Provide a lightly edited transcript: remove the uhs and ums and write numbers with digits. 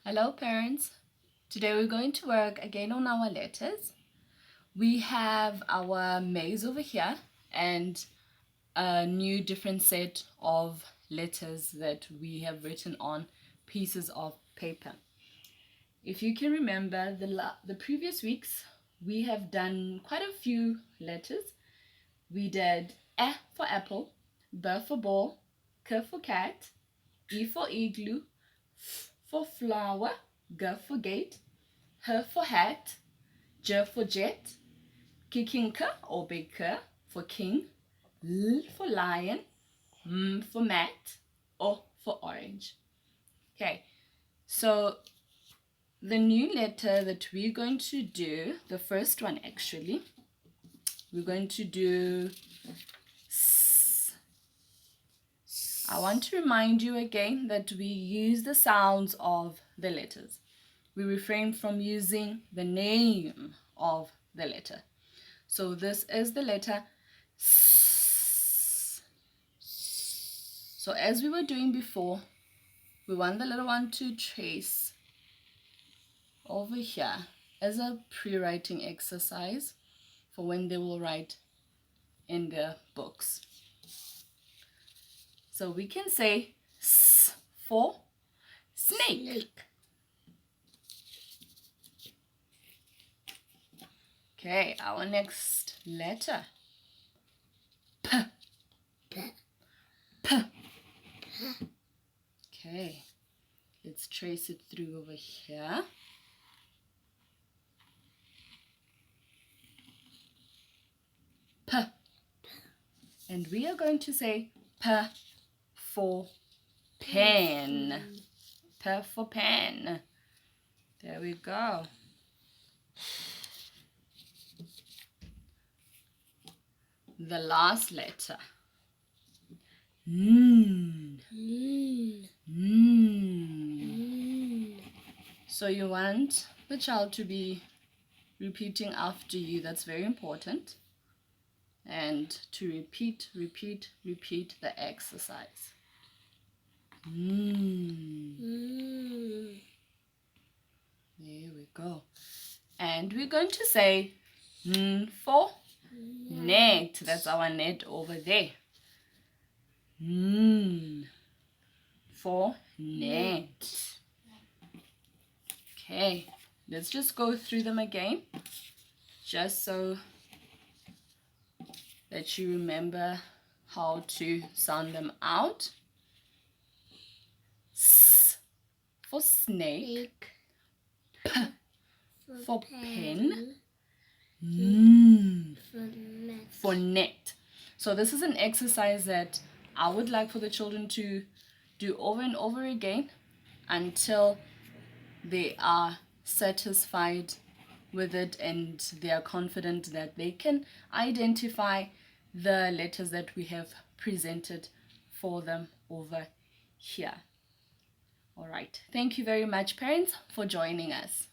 Hello parents, today we're going to work again on our letters. We have our maze over here and a new different set of letters that we have written on pieces of paper. If you can remember the previous weeks, we have done quite a few letters. We did A for apple, B for ball, K for cat, E for igloo, F for flower, G for gate, H for hat, J for jet, Kikinka or big K for king, L for lion, M for mat, O for orange. Okay, so the new letter that we're going to do, the first one actually, we're going to do S. I want to remind you again that we use the sounds of the letters. We refrain from using the name of the letter. So this is the letter S. So as we were doing before, we want the little one to trace over here as a pre-writing exercise for when they will write in their books. So we can say S for snake. Okay, our next letter. P. P. P. Okay, let's trace it through over here. P. And we are going to say P for pen. P for pen. There we go. The last letter. N. N. So you want the child to be repeating after you. That's very important. And to repeat the exercise. There we go. And we're going to say N for net. That's our net over there. N for net. Okay, let's just go through them again, just so that you remember how to sound them out. S for snake. P for pen. N for net. So this is an exercise that I would like for the children to do over and over again until they are satisfied with it and they are confident that they can identify the letters that we have presented for them over here. All right. Thank you very much, parents, for joining us.